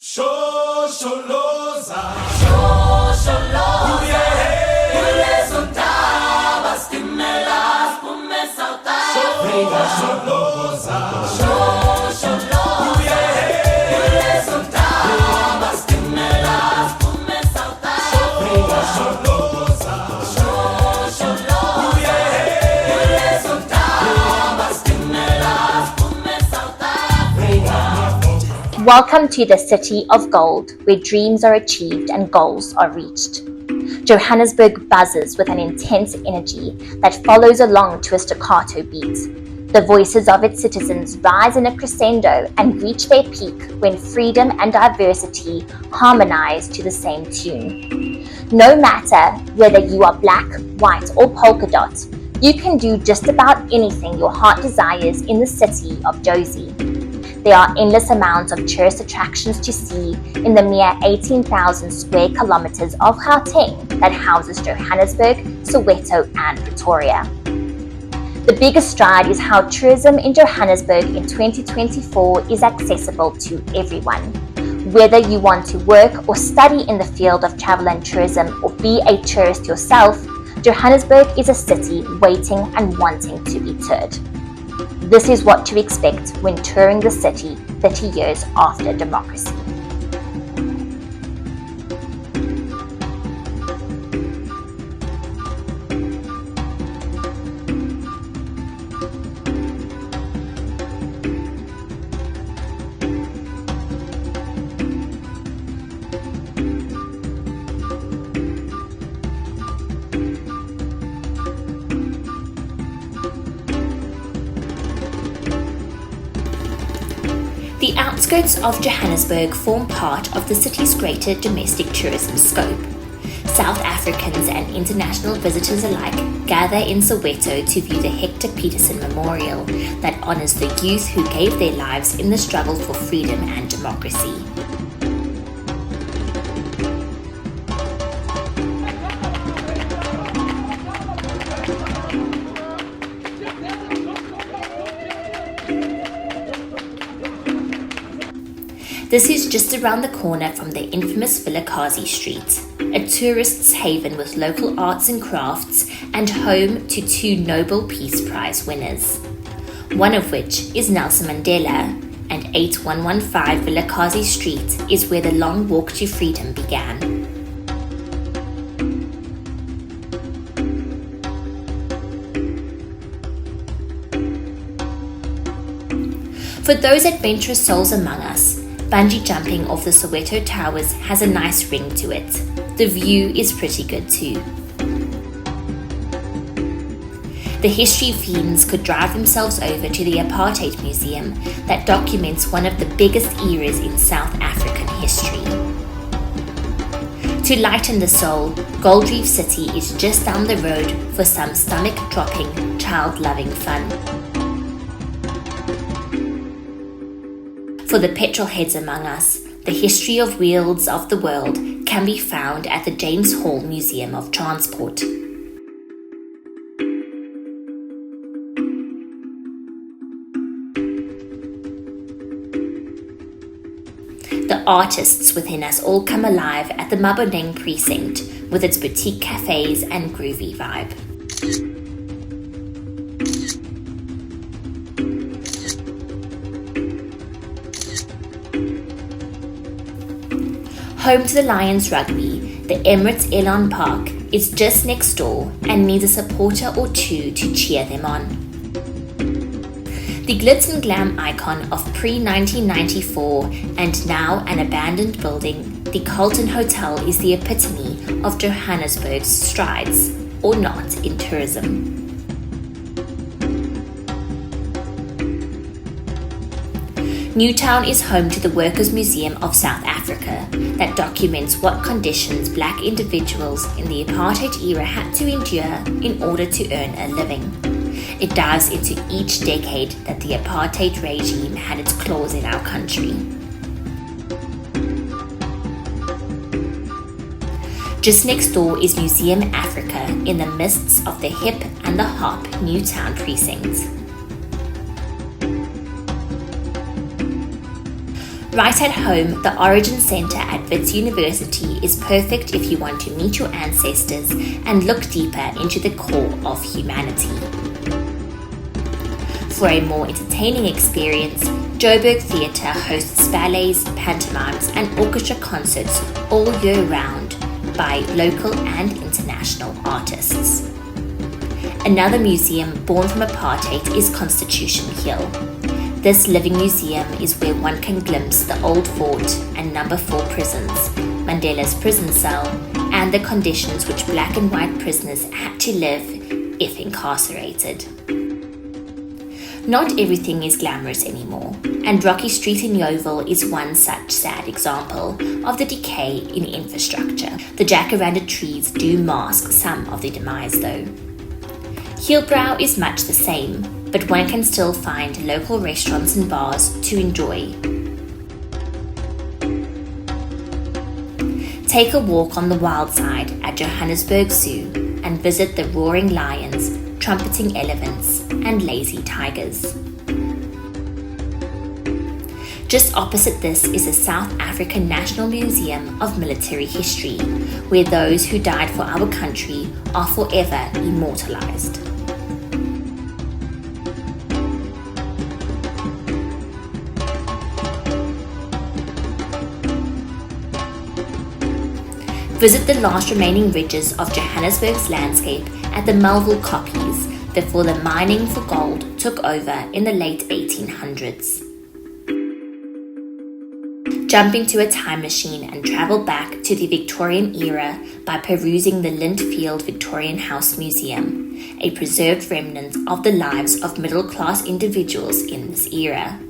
Shosholoza, Shosholoza, kulezo ntaba stimela spume South Africa. Shosholoza, Shosholoza, kulezo ntaba stimela spume South Africa. Shosholoza, Shosholoza, kulezo ntaba stimela spume South Africa. Welcome to the City of Gold, where dreams are achieved and goals are reached. Johannesburg buzzes with an intense energy that follows along to a staccato beat. The voices of its citizens rise in a crescendo and reach their peak when freedom and diversity harmonize to the same tune. No matter whether you are black, white, or polka dot, you can do just about anything your heart desires in the city of Jozi. There are endless amounts of tourist attractions to see in the mere 18,000 square kilometers of Gauteng that houses Johannesburg, Soweto, and Pretoria. The biggest stride is how tourism in Johannesburg in 2024 is accessible to everyone. Whether you want to work or study in the field of travel and tourism or be a tourist yourself, Johannesburg is a city waiting and wanting to be toured. This is what to expect when touring the city 30 years after democracy. The outskirts of Johannesburg form part of the city's greater domestic tourism scope. South Africans and international visitors alike gather in Soweto to view the Hector Peterson Memorial that honors the youth who gave their lives in the struggle for freedom and democracy. This is just around the corner from the infamous Vilakazi Street, a tourist's haven with local arts and crafts and home to two Nobel Peace Prize winners, one of which is Nelson Mandela, and 8115 Vilakazi Street is where the long walk to freedom began. For those adventurous souls among us, bungee jumping off the Soweto Towers has a nice ring to it. The view is pretty good too. The history fiends could drive themselves over to the Apartheid Museum that documents one of the biggest eras in South African history. To lighten the soul, Gold Reef City is just down the road for some stomach-dropping, child-loving fun. For the petrolheads among us, the history of wheels of the world can be found at the James Hall Museum of Transport. The artists within us all come alive at the Maboneng precinct with its boutique cafes and groovy vibe. Home to the Lions rugby, the Emirates Elon Park is just next door and needs a supporter or two to cheer them on. The glitz and glam icon of pre-1994 and now an abandoned building, the Carlton Hotel is the epitome of Johannesburg's strides, or not, in tourism. Newtown is home to the Workers' Museum of South Africa that documents what conditions black individuals in the apartheid era had to endure in order to earn a living. It dives into each decade that the apartheid regime had its claws in our country. Just next door is Museum Africa in the midst of the hip and the hop Newtown precinct. Right at home, the Origin Centre at Wits University is perfect if you want to meet your ancestors and look deeper into the core of humanity. For a more entertaining experience, Joburg Theatre hosts ballets, pantomimes and orchestra concerts all year round by local and international artists. Another museum born from apartheid is Constitution Hill. This living museum is where one can glimpse the old fort and number 4 prisons, Mandela's prison cell, and the conditions which black and white prisoners had to live if incarcerated. Not everything is glamorous anymore, and Rocky Street in Yeovil is one such sad example of the decay in infrastructure. The jacaranda trees do mask some of the demise though. Hillbrow is much the same, but one can still find local restaurants and bars to enjoy. Take a walk on the wild side at Johannesburg Zoo and visit the roaring lions, trumpeting elephants, and lazy tigers. Just opposite this is the South African National Museum of Military History, where those who died for our country are forever immortalized. Visit the last remaining ridges of Johannesburg's landscape at the Melville Koppies before the mining for gold took over in the late 1800s. Jump into a time machine and travel back to the Victorian era by perusing the Lintfield Victorian House Museum, a preserved remnant of the lives of middle-class individuals in this era.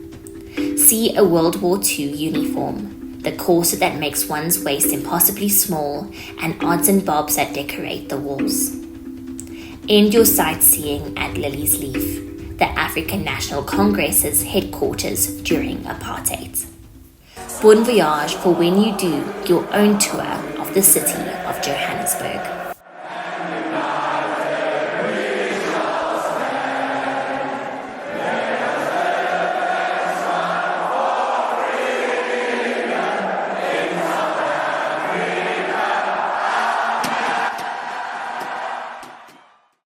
See a World War II uniform, the corset that makes one's waist impossibly small, and odds and bobs that decorate the walls. End your sightseeing at Lily's Leaf, the African National Congress's headquarters during apartheid. Bon voyage for when you do your own tour of the city of Johannesburg.